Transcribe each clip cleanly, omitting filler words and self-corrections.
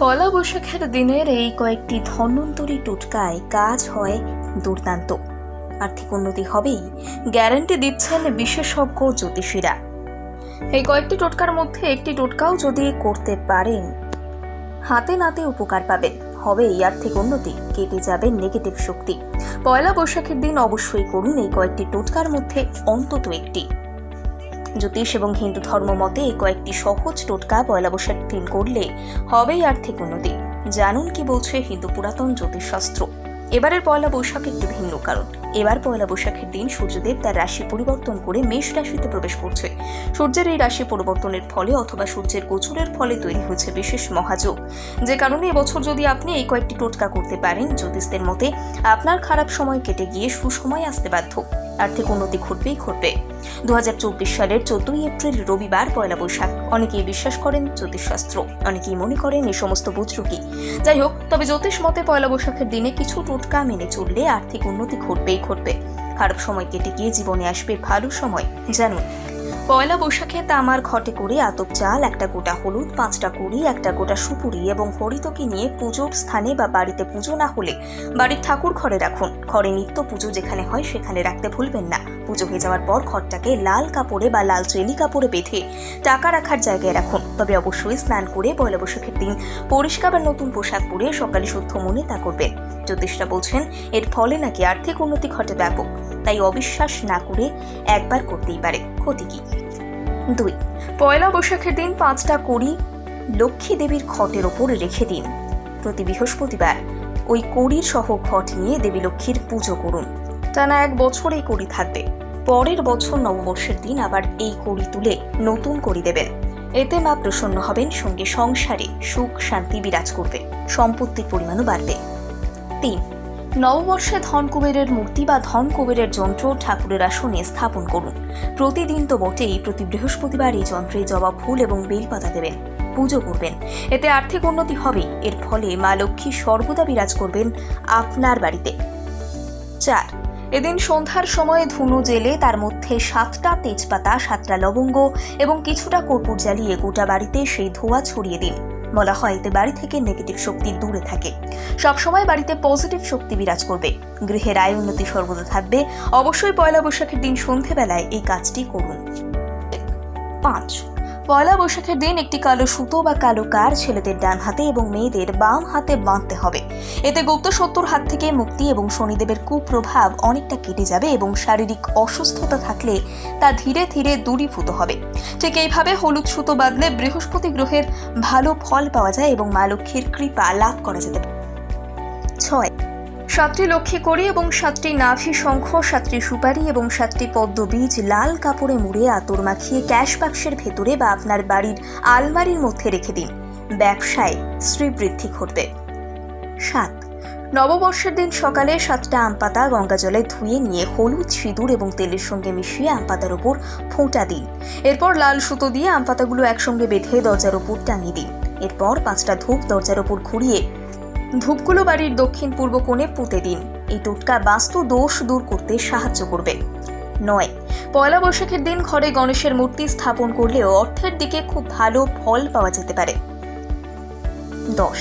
পয়লা বৈশাখের দিনের এই কয়েকটি ধন্বন্তরী টোটকায় কাজ হয় দুর্দান্ত। আর্থিক উন্নতি হবেই গ্যারান্টি দিচ্ছেন বিশেষজ্ঞ জ্যোতিষীরা। এই কয়েকটি টোটকার মধ্যে একটি টোটকাও যদি করতে পারেন হাতে নাতে উপকার পাবেন, হবেই আর্থিক উন্নতি, কেটে যাবে নেগেটিভ শক্তি। পয়লা বৈশাখের দিন অবশ্যই করুন এই কয়েকটি টোটকার মধ্যে অন্তত একটি। জ্যোতিষ এবং হিন্দু ধর্ম মতে এই কয়েকটি সহজ টোটকা পয়লা বৈশাখের দিন করলে হবেই আর্থিক উন্নতি। জানুন কি বলছে হিন্দু পুরাতন জ্যোতিষশাস্ত্র। এবারের পয়লা বৈশাখ একটু ভিন্ন, কারণ এবার পয়লা বৈশাখের দিন সূর্যদেব তার রাশি পরিবর্তন করে মেষ রাশিতে প্রবেশ করছে। সূর্যের এই রাশি পরিবর্তনের ফলে অথবা সূর্যের গোচরের ফলে তৈরি হয়েছে বিশেষ মহাযোগ, যে কারণে এবছর যদি আপনি এই কয়েকটি টোটকা করতে পারেন, জ্যোতিষদের মতে আপনার খারাপ সময় কেটে গিয়ে সুসময় আসতে বাধ্য, আর্থিক উন্নতি ঘটবেই ঘটবে। 2024 সালের 14 এপ্রিল রবিবার পয়লা বৈশাখ। অনেকেই বিশ্বাস করেন জ্যোতিষশাস্ত্র, অনেকেই মনে করেন এই সমস্ত বুজরুকি। যাই হোক, তবে জ্যোতিষ মতে পয়লা বৈশাখের দিনে কিছু টোটকা মেনে চললে আর্থিক উন্নতি ঘটবেই ঘটবে। খারাপ সময় কেটে গিয়ে জীবনে আসবে ভালো সময়। জানুন, পয়লা বৈশাখে তামার ঘটে করে আতপ চাল, একটা গোটা হলুদ, 5টা কুড়ি, একটা গোটা সুপুরি এবং হরিতকি নিয়ে পুজোর স্থানে বা বাড়িতে পুজো না হলে বাড়ির ঠাকুর ঘরে রাখুন। ঘরে নিত্য পুজো যেখানে হয় সেখানে রাখতে ভুলবেন না। পুজো হয়ে যাওয়ার পর ঘরটাকে লাল কাপড়ে বা লাল চেলি কাপড়ে বেঁধে টাকা রাখার জায়গায় রাখুন। তবে অবশ্যই স্নান করে পয়লা বৈশাখের দিন পরিষ্কার বা নতুন পোশাক পরে সকালে শুদ্ধ মনে তা করবেন। জ্যোতিষরা বলছেন এর ফলে নাকি আর্থিক উন্নতি ঘটে ব্যাপক, তাই অবিশ্বাস না করে একবার করতেই পারে। ক্ষতি কি? 2. পয়লা বৈশাখের দিন 5টা কড়ি লক্ষ্মী দেবীর ঘটের ওপর রেখে দিন। প্রতি বৃহস্পতিবার ওই কড়ির সহ ঘট নিয়ে দেবী লক্ষ্মীর পুজো করুন। টানা 1 বছর এই কড়ি থাকবে। পরের বছর নববর্ষের দিন আবার এই কড়ি তুলে নতুন কড়ি দেবেন। এতে মা প্রসন্ন হবেন, সঙ্গে সংসারে সুখ শান্তি বিরাজ করবে, সম্পত্তির পরিমাণও বাড়বে। 3. নববর্ষে ধন কুবেরের মূর্তি বা ধন কুবেরের যন্ত্র ঠাকুরের আসনে স্থাপন করুন। প্রতিদিন তো বটেই, প্রতি বৃহস্পতিবার এই যন্ত্রে জবা ফুল এবং বেলপাতা দেবেন, পুজো করবেন। এতে আর্থিক উন্নতি হবে। এর ফলে মা লক্ষ্মী সর্বদা বিরাজ করবেন আপনার বাড়িতে। 4. এদিন সন্ধ্যার সময় ধুনো জেলে তার মধ্যে 7টা তেজপাতা, 7টা লবঙ্গ এবং কিছুটা কর্পূর জ্বালিয়ে গোটা বাড়িতে সেই ধোঁয়া ছড়িয়ে দিন। বলা হয় এতে বাড়ি থেকে নেগেটিভ শক্তি দূরে থাকে, সবসময় বাড়িতে পজিটিভ শক্তি বিরাজ করবে, গৃহের আয় উন্নতি সর্বদা থাকবে। অবশ্যই পয়লা বৈশাখের দিন সন্ধেবেলায় এই কাজটি করুন। 5. পয়লা বৈশাখের দিন একটি কালো সুতো বা কালো কার ছেলেদের ডান হাতে এবং মেয়েদের বাম হাতে বাঁধতে হবে। এতে গুপ্ত শত্রুর হাত থেকে মুক্তি এবং শনিদেবের কুপ্রভাব অনেকটা কেটে যাবে এবং শারীরিক অসুস্থতা থাকলে তা ধীরে ধীরে দূরীভূত হবে। ঠিক এইভাবে হলুদ সুতো বাঁধলে বৃহস্পতি গ্রহের ভালো ফল পাওয়া যায় এবং মা লক্ষ্মীর কৃপা লাভ করা যেতে পারে। 6. 7টি লক্ষ্মী কড়ি এবং 7টি নাভি শঙ্খ, 7টি সুপারি এবং 7টি পদ্ম বীজ লাল কাপড়ে মুড়ে আতর মাখিয়ে ক্যাশ বাক্সের ভেতরে বা আপনার বাড়ির আলমারির মধ্যে রেখে দিন। ব্যবসায় শ্রীবৃদ্ধি ঘটবে। 7. নববর্ষের দিন সকালে 7টা আম পাতা গঙ্গা জলে ধুয়ে নিয়ে হলুদ, সিঁদুর এবং তেলের সঙ্গে মিশিয়ে আম পাতার ওপর ফোঁটা দিন। এরপর লাল সুতো দিয়ে আম পাতাগুলো একসঙ্গে বেঁধে দরজার ওপর টাঙিয়ে দিন। এরপর 5টা ধূপ দরজার ওপর ঘুরিয়ে ধূপগুলো বাড়ির দক্ষিণ পূর্ব কোণে পুঁতে দিন। এই টোটকা বাস্তু দোষ দূর করতে সাহায্য করবে। 9. পয়লা বৈশাখের দিন ঘরে গণেশের মূর্তি স্থাপন করলেও অর্থের দিকে খুব ভালো ফল পাওয়া যেতে পারে। 10.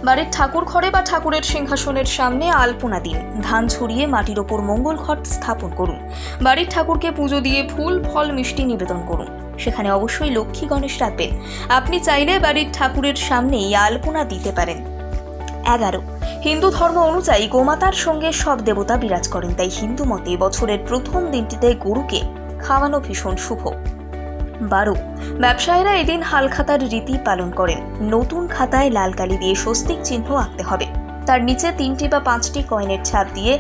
বাড়ির ঠাকুর ঘরে বা ঠাকুরের সিংহাসনের সামনে আলপনা দিন। ধান ছড়িয়ে মাটির ওপর মঙ্গল ঘট স্থাপন করুন। বাড়ির ঠাকুরকে পুজো দিয়ে ফুল, ফল, মিষ্টি নিবেদন করুন। সেখানে অবশ্যই লক্ষ্মী গণেশ রাখবেন। আপনি চাইলে বাড়ির ঠাকুরের সামনেই আলপনা দিতে পারেন। 11. হিন্দু ধর্ম অনুযায়ী গোমাতার সঙ্গে সব দেবতা বিরাজ করেন, তাই হিন্দু মতে বছরের প্রথম দিনটিতে গরুকে খাওয়ানো ভীষণ শুভ। 12. ব্যবসায়ীরা এদিন হালখাতার রীতি পালন করেন। নতুন খাতায় লাল কালি দিয়ে স্বস্তিক চিহ্ন আঁকতে হবে। তার নিচে 3টি বা 5টি কয়েনের ছাপ দিয়ে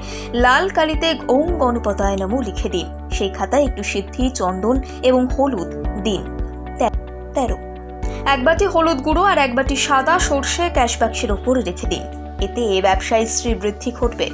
লাল কালিতে ওম গণপতায় নমঃ লিখে দিন। সেই খাতায় একটু সিদ্ধি, চন্দন এবং হলুদ দিন। 13. 1 বাটি হলুদ গুঁড়ো আর 1 বাটি সাদা সর্ষে ক্যাশ বাক্সের ওপর রেখে দিন। এতে ব্যবসায় শ্রীবৃদ্ধি ঘটবে।